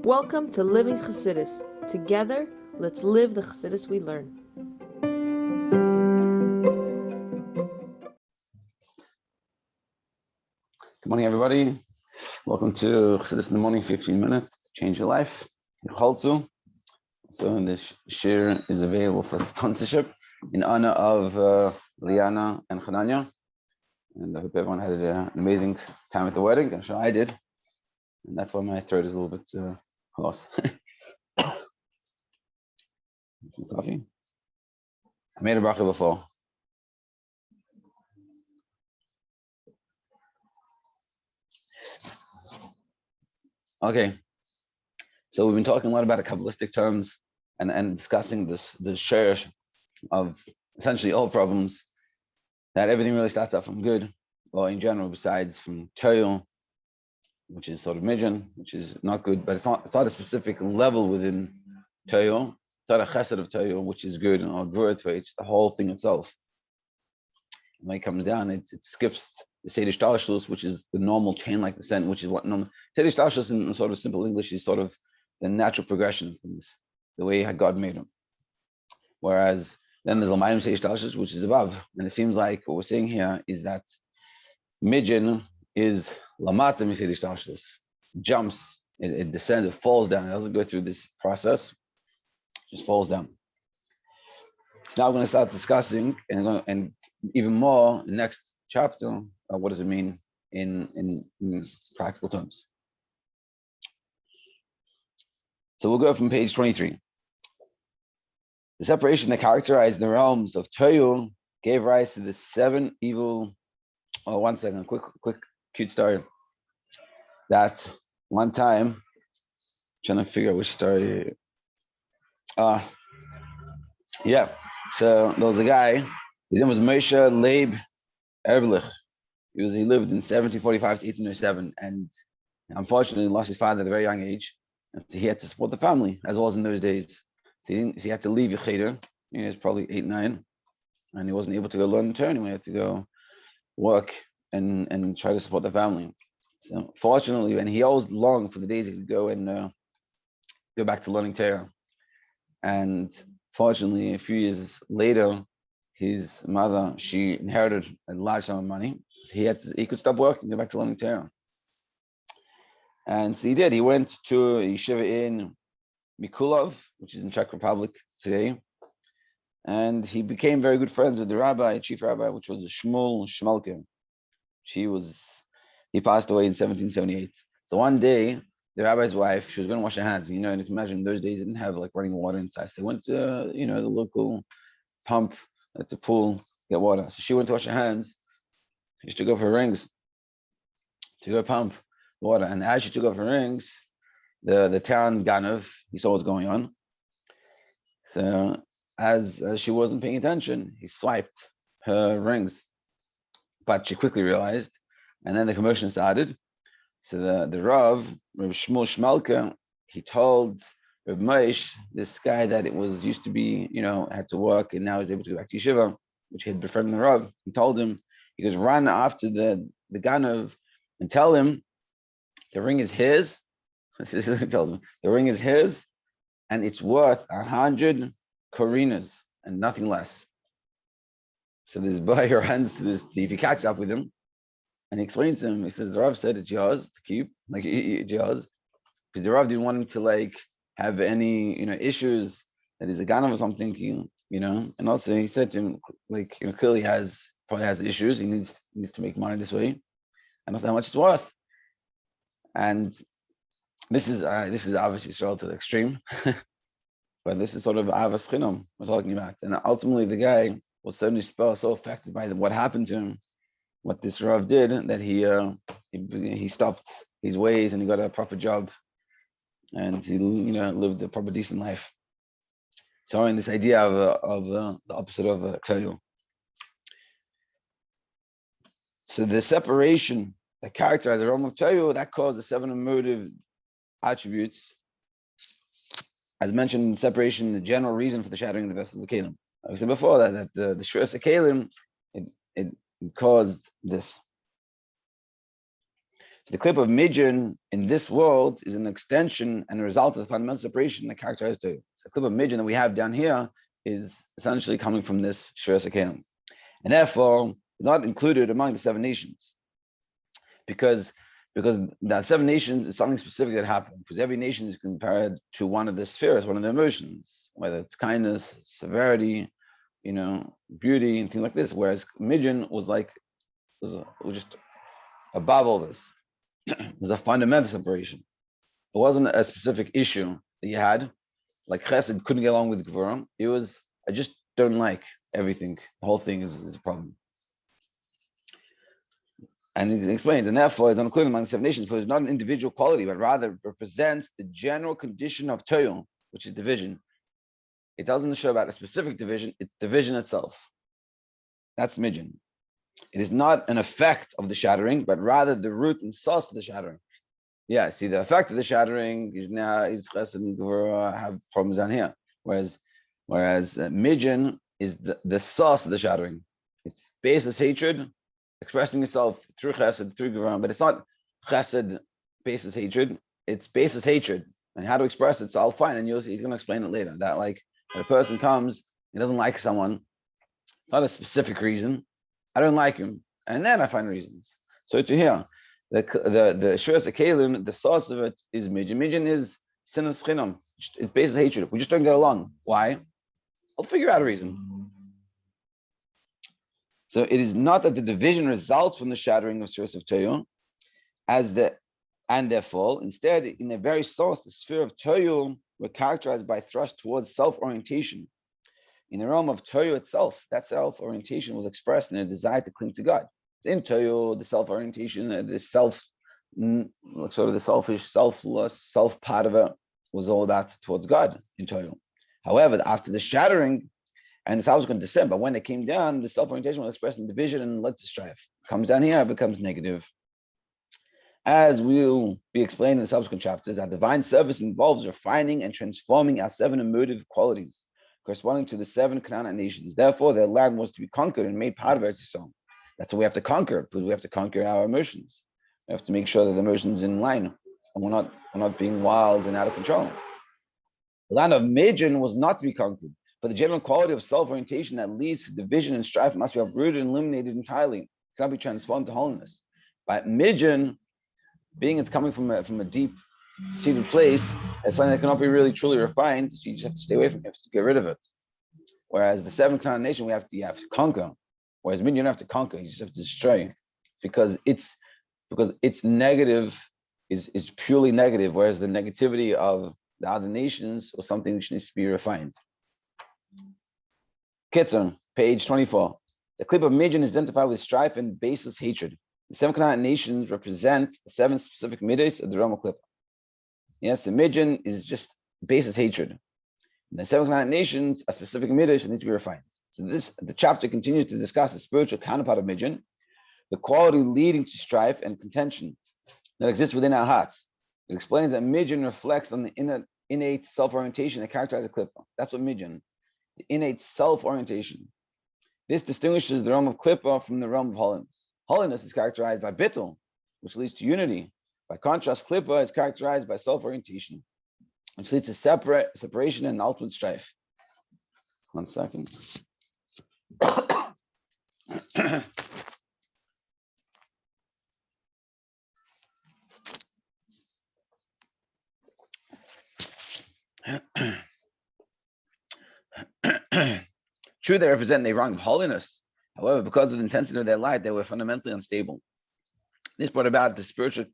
Welcome to Living Chassidus. Together, let's live the Chassidus we learn. Good morning, everybody. Welcome to Chassidus in the morning, 15 minutes to change your life. Heichaltzu. So this share is available for sponsorship in honor of Liana and Hananya. And I hope everyone had an amazing time at the wedding. I'm sure I did. And that's why my throat is a little bit hoarse. Some coffee. I made a bracha before. Okay. So we've been talking a lot about Kabbalistic terms and discussing the share of essentially all problems, that everything really starts out from good, or in general, besides from toil, which is sort of midyan, which is not good, but it's not a specific level within toil. It's not a chesed of toil, which is good, or gvura, it's the whole thing itself. And when it comes down, it skips the seder shtalshlus, which is the normal chain-like descent, which is what normal seder shtalshlus in sort of simple English is sort of the natural progression of things, the way God made them. Whereas then there's Lamayim seder shtalshlus, which is above. And it seems like what we're saying here is that midyan is lamata miseder shtalshlus, jumps, it descends, it falls down. It doesn't go through this process, it just falls down. So now we're going to start discussing and even more the next chapter. What does it mean in practical terms? So we'll go from page 23. The separation that characterized the realms of Toyu gave rise to the 7 evil. Oh, one second, quick, cute story. That one time, trying to figure out which story. Yeah. So there was a guy. His name was Moshe Leib Erblich. He lived in 1745 to 1807, and unfortunately lost his father at a very young age. And so he had to support the family, as well as in those days. So he had to leave Yecheder. He was probably 8, 9, and he wasn't able to go learn Torah anymore. He had to go work and try to support the family. So fortunately, and he always longed for the days he could go and go back to learning Torah. And fortunately, a few years later, his mother, she inherited a large sum of money. So he could stop working and go back to learning Torah. And so he did. He went to a yeshiva in Mikulov, which is in Czech Republic today. And he became very good friends with the chief rabbi, which was Shmuel Shmelke. He passed away in 1778. So one day, the rabbi's wife, she was going to wash her hands. And you can imagine those days didn't have like running water inside. So they went to, the local pump at the pool, get water. So she went to wash her hands. She took off her rings to go pump water. And as she took off her rings, the town Ganav, he saw what's going on. So as she wasn't paying attention, he swiped her rings. But she quickly realized, and then the commotion started. So the Rav Shmuel Shmelke, he told Rabbi Weiss, this guy that it was used to be, had to work, and now he's able to go back to yeshiva, which he had befriended the Rav. He told him, he goes, run after the Ganav and tell him the ring is his. He told him the ring is his, and it's worth 100 korinas and nothing less. So this boy runs to this thief. He catches up with him, and he explains to him. He says the Rav said it's yours to keep, like it's yours, because the Rav didn't want him to have any issues that he's a ganav or something, And also he said to him clearly probably has issues. He needs to make money this way, and also how much it's worth. And this is obviously Israel to the extreme, but this is sort of avas chinam we're talking about. And ultimately, the guy was certainly so affected by what happened to him, what this Rav did, that he stopped his ways and he got a proper job, and he lived a proper decent life. So in this idea of the opposite of toil. So the separation that characterizes the realm of toil, that caused the 7 emotive attributes. As mentioned, separation, the general reason for the shattering of the vessels of Kalim. Like I said before, that the shviras of Kalim, it caused this. The clip of midyan in this world is an extension and a result of the fundamental separation that characterizes Tohu. So the clip of midyan that we have down here is essentially coming from this Shiras HaKelim. And therefore, it's not included among the 7 nations. Because the 7 nations is something specific that happened. Because every nation is compared to one of the spheres, one of the emotions, whether it's kindness, severity, beauty, and things like this. Whereas midyan was just above all this. There's a fundamental separation. It wasn't a specific issue that you had, like Chesed couldn't get along with Gvurim. It was, I just don't like everything. The whole thing is a problem. And he explains, and therefore it's not included among the 7 nations, because it's not an individual quality, but rather represents the general condition of Tohu, which is division. It doesn't show about a specific division, it's division itself. That's midyan. It is not an effect of the shattering, but rather the root and source of the shattering. Yeah, see, the effect of the shattering is Chesed and Gvura have problems down here. Whereas midyan is the source of the shattering. It's baseless hatred, expressing itself through Chesed, through Gvura, but it's not Chesed, baseless hatred, it's baseless hatred. And how to express it, so I'll find, and you'll see, he's going to explain it later, that like, when a person comes, he doesn't like someone, it's not a specific reason, I don't like him, and then I find reasons. So to here, the Shiras HaKelim, the source of it is midyan. Midyan is sinas chinam. It's based on hatred. We just don't get along. Why? I'll figure out a reason. So it is not that the division results from the shattering of Shiras of Tohu, and their fall. Instead, in the very source, the sphere of Tohu were characterized by thrust towards self-orientation. In the realm of Tohu itself, that self-orientation was expressed in a desire to cling to God. It's in Tohu, the self-orientation, the sort of the selfish, selfless, self part of it was all about towards God in Tohu. However, after the shattering and the subsequent descent, but when it came down, the self-orientation was expressed in division and led to strife. It comes down here, it becomes negative. As will be explained in the subsequent chapters, our divine service involves refining and transforming our 7 emotive qualities, corresponding to the 7 Canaanite nations. Therefore, their land was to be conquered and made part of Eretz Yisrael. That's what we have to conquer, because we have to conquer our emotions. We have to make sure that the emotions are in line, and we're not being wild and out of control. The land of midyan was not to be conquered, but the general quality of self-orientation that leads to division and strife must be uprooted and eliminated entirely. It cannot be transformed to holiness. By midyan, being it's coming from a deep-seated place, it's something that cannot be really truly refined, so you just have to stay away from it, you have to get rid of it. Whereas the 7 Canaanite nation, you have to conquer. Whereas midyan, you don't have to conquer, you just have to destroy. Because its negative is purely negative, whereas the negativity of the other nations was something which needs to be refined. Kitzur, page 24. The clip of midyan is identified with strife and baseless hatred. The 7 Canaanite nations represent the 7 specific middays of the realm of Klippa. Yes, the midyan is just baseless hatred. And the 7 Canaanite nations are specific middays that need to be refined. So the chapter continues to discuss the spiritual counterpart of midyan, the quality leading to strife and contention that exists within our hearts. It explains that midyan reflects on the innate self-orientation that characterizes Klippa. That's what midyan, the innate self-orientation. This distinguishes the realm of Klippa from the realm of holiness. Holiness is characterized by bittul, which leads to unity. By contrast, Klippa is characterized by self-orientation, which leads to separation and ultimate strife. 1 second. True, they represent the wrong of holiness. However, because of the intensity of their light, they were fundamentally unstable. This brought about the spiritual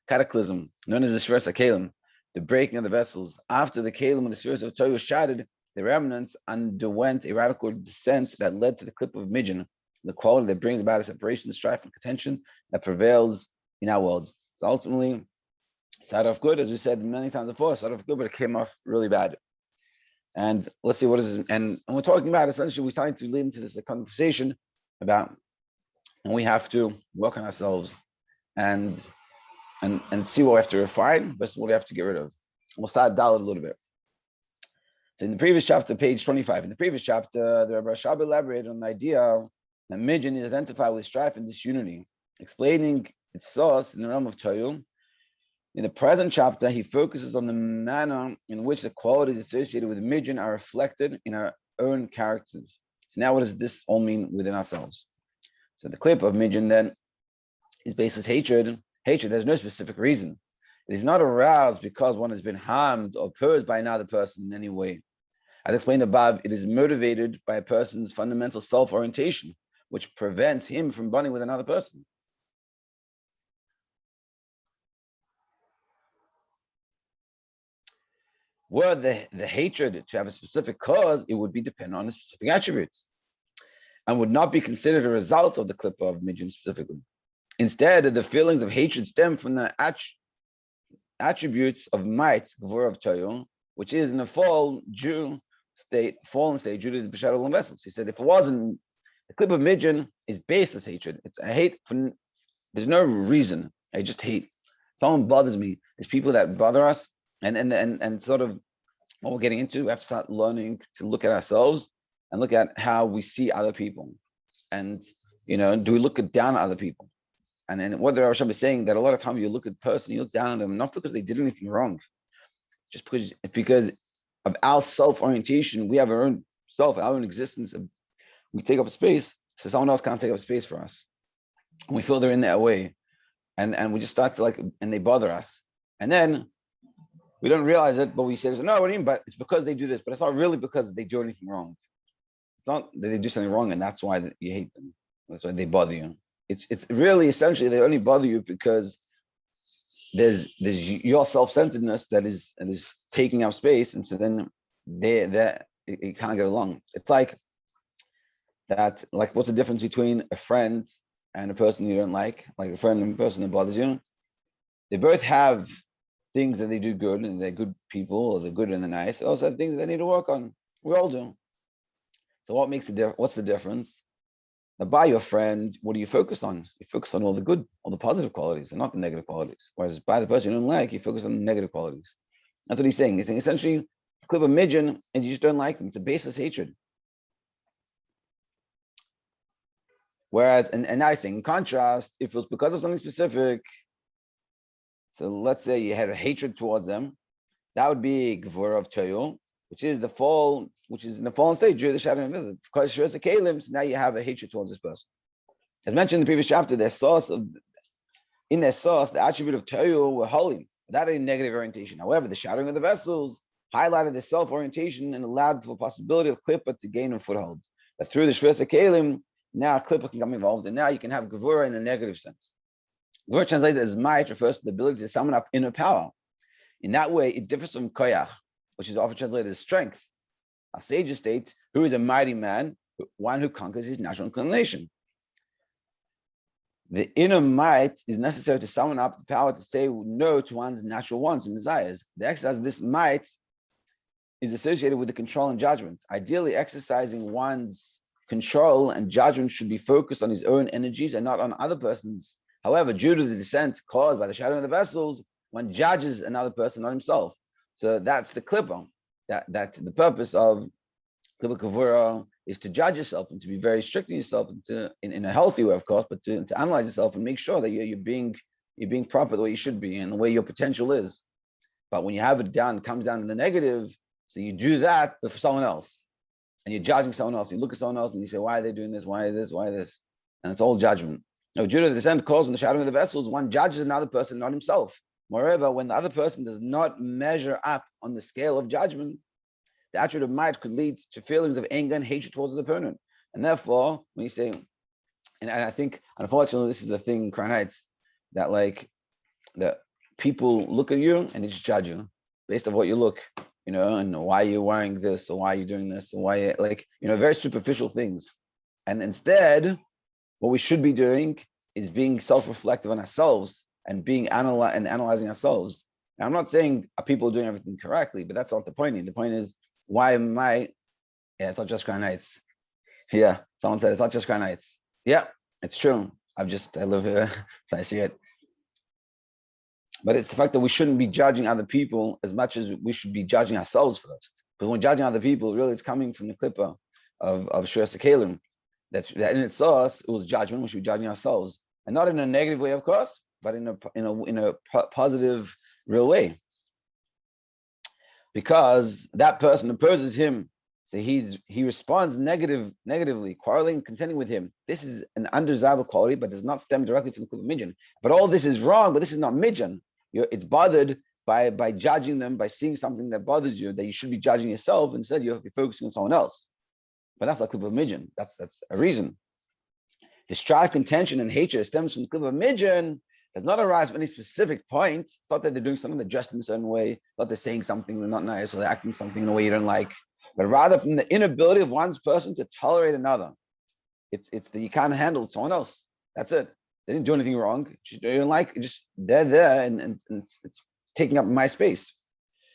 cataclysm known as the Shiras HaKelim, the breaking of the vessels. After the Kelim and the Shiras of Tohu shattered, the remnants underwent a radical descent that led to the clip of midyan, the quality that brings about a separation, strife, and contention that prevails in our world. So ultimately, it started off good, as we said many times before, it started off good, but it came off really bad. And let's see what is, and we're talking about, essentially, we're starting to lead into this conversation about, and we have to work on ourselves and see what we have to refine versus what we have to get rid of. We'll start Dalet a little bit. So in the previous chapter, page 25, in the previous chapter, the Rabbi Shab elaborated on the idea that midyan is identified with strife and disunity, explaining its source in the realm of Toyum. In the present chapter, he focuses on the manner in which the qualities associated with midyan are reflected in our own characters. So now what does this all mean within ourselves? So the clip of midyan then is based on hatred. Hatred, there's no specific reason. It is not aroused because one has been harmed or purged by another person in any way. As explained above, it is motivated by a person's fundamental self-orientation, which prevents him from bonding with another person. Were the hatred to have a specific cause, it would be dependent on the specific attributes and would not be considered a result of the kelipas of midyan specifically. Instead, the feelings of hatred stem from the attributes of might, gvura of toyo, which is in the fallen state due to the shadow of vessels. He said, if it wasn't, the kelipas of midyan is baseless hatred. It's a hate from, there's no reason. I just hate. Someone bothers me. There's people that bother us, and sort of what we're getting into, we have to start learning to look at ourselves and look at how we see other people. And, do we look down at other people? And then what the Rosh is saying, that a lot of times you look at a person, you look down on them, not because they did anything wrong, just because of our self-orientation. We have our own self, our own existence. We take up space, so someone else can't take up space for us. And we feel they're in their way. And we just start to and they bother us. And then we don't realize it, but we say, no, what do you mean? But it's because they do this, but it's not really because they do anything wrong. It's not that they do something wrong, and that's why you hate them. That's why they bother you. It's really essentially they only bother you because there's your self-centeredness that is taking up space, and so then it can't get along. It's like that. Like, what's the difference between a friend and a person you don't like a friend and a person that bothers you? They both have things that they do good, and they're good people, or they're good and they're nice. They also have things they need to work on. We all do. So what makes the difference? What's the difference? Now, by your friend, what do you focus on? You focus on all the good, all the positive qualities, and not the negative qualities. Whereas by the person you don't like, you focus on the negative qualities. That's what he's saying. He's saying essentially, clip a midyan, and you just don't like them. It's a baseless hatred. Whereas, and now he's saying, in contrast, if it was because of something specific, so let's say you had a hatred towards them, that would be gvura of toyo, which is in the fallen state due to the shadow of visit. Because Shirasa Kalims, now you have a hatred towards this person. As mentioned in the previous chapter, in their source, the attribute of toyo were holy, without any negative orientation. However, the shadowing of the vessels highlighted the self-orientation and allowed for the possibility of kelipas to gain a foothold. But through the Shirasa Kalim, now kelipas can come involved, and now you can have gvura in a negative sense. The word translated as might refers to the ability to summon up inner power. In that way, it differs from koyach, which is often translated as strength. Our sages state, who is a mighty man, one who conquers his natural inclination. The inner might is necessary to summon up the power to say no to one's natural wants and desires. The exercise of this might is associated with the control and judgment. Ideally, exercising one's control and judgment should be focused on his own energies and not on other persons. However, due to the descent caused by the shadow of the vessels, one judges another person, not himself. So that's the kelipas. That the purpose of kelipas gvura is to judge yourself and to be very strict on yourself, and in a healthy way, of course, but to analyze yourself and make sure that you're being proper the way you should be and the way your potential is. But when you have it down, it comes down to the negative. So you do that, but for someone else, and you're judging someone else. You look at someone else and you say, "Why are they doing this? Why this? Why this?" And it's all judgment. Now, due to the descent caused from the shadow of the vessels, one judges another person, not himself. Moreover, when the other person does not measure up on the scale of judgment, the attribute of might could lead to feelings of anger and hatred towards the opponent. And therefore, when you say, and I think, unfortunately, this is the thing in Crown Heights, that people look at you and they just judge you based on what you look, and why you're wearing this, or why you're doing this, or why, very superficial things. And instead, what we should be doing is being self-reflective on ourselves and analyzing ourselves. Now, I'm not saying are people doing everything correctly, but that's not the point. The point is, why am I? Yeah, it's not just Crown Heights. Yeah, someone said it's not just Crown Heights. Yeah, it's true. I live here, so I see it. But it's the fact that we shouldn't be judging other people as much as we should be judging ourselves first. Because when judging other people, really, it's coming from the kelipas of Shirasa Kalim. That in its source, it was judgment. We should be judging ourselves. and not in a negative way, of course, but in a positive, real way. Because that person opposes him, so he responds negatively, quarreling, contending with him. This is an undesirable quality, but does not stem directly from the midyan. But all this is wrong, but this is not midyan. It's bothered by judging them, by seeing something that bothers you, that you should be judging yourself. Instead, you're focusing on someone else. But that's like klipa midyan. That's a reason. The strife, contention, and hatred stems from klipa midyan. Does not arise from any specific point. It's not that they're doing something, they're dressed in a certain way, not they're saying something they're not nice, or they're acting something in a way you don't like, but rather from the inability of one's person to tolerate another. It's that you can't handle someone else. That's it. They didn't do anything wrong. You don't like, just they're there and it's taking up my space.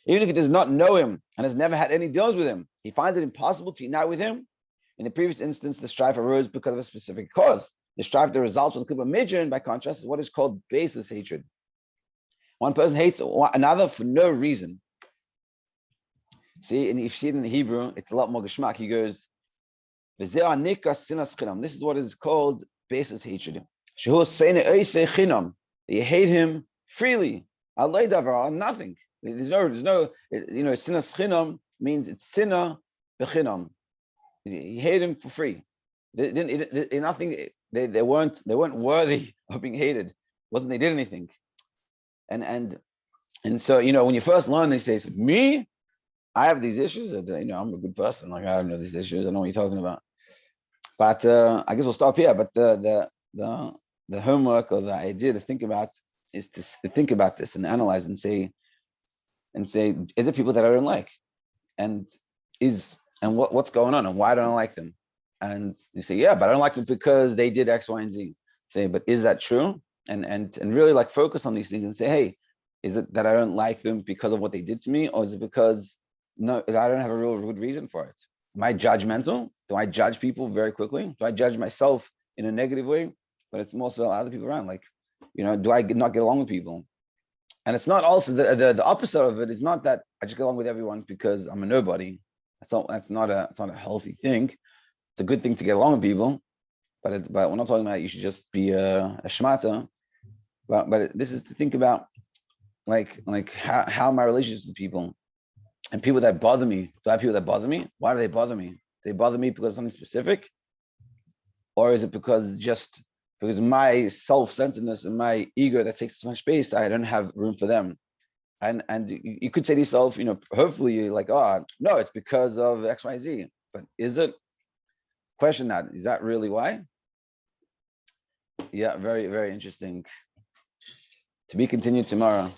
Even if he does not know him and has never had any dealings with him, he finds it impossible to unite with him. In the previous instance, the strife arose because of a specific cause. The strife that results from the klipa midyan, by contrast, is what is called baseless hatred. One person hates another for no reason. See, and if you see it in the Hebrew, it's a lot more geschmack. He goes, this is what is called baseless hatred. You hate him freely. Nothing. There's no, sinas chinam means it's sinna bechinam. You hate him for free. They weren't worthy of being hated. They did anything. And so, when you first learn these days, me, I have these issues. I'm a good person. Like, I don't know these issues. I don't know what you're talking about. But I guess we'll stop here. But the homework or the idea to think about is to think about this and analyze and say, is it people that I don't like? And what's going on and why don't I like them? And you say, yeah, but I don't like them because they did X, Y, and Z. Say, but is that true? And really like focus on these things and say, hey, is it that I don't like them because of what they did to me? Or is it because I don't have a real good reason for it? Am I judgmental? Do I judge people very quickly? Do I judge myself in a negative way? But it's more so other people around. Like, do I not get along with people? And it's not also the opposite of it is not that I just get along with everyone because I'm a nobody. It's not a healthy thing. It's a good thing to get along with people, but we're not talking about you should just be a shmata. But this is to think about like how my relationships with people and people that bother me. Do I have people that bother me? Why do they bother me? Do they bother me because of something specific, or is it because my self-centeredness and my ego that takes so much space, I don't have room for them? And you could say to yourself, hopefully you're like, oh no, it's because of X, Y, Z. But is it? Question that. Is that really why? Yeah, very, very interesting. To be continued tomorrow.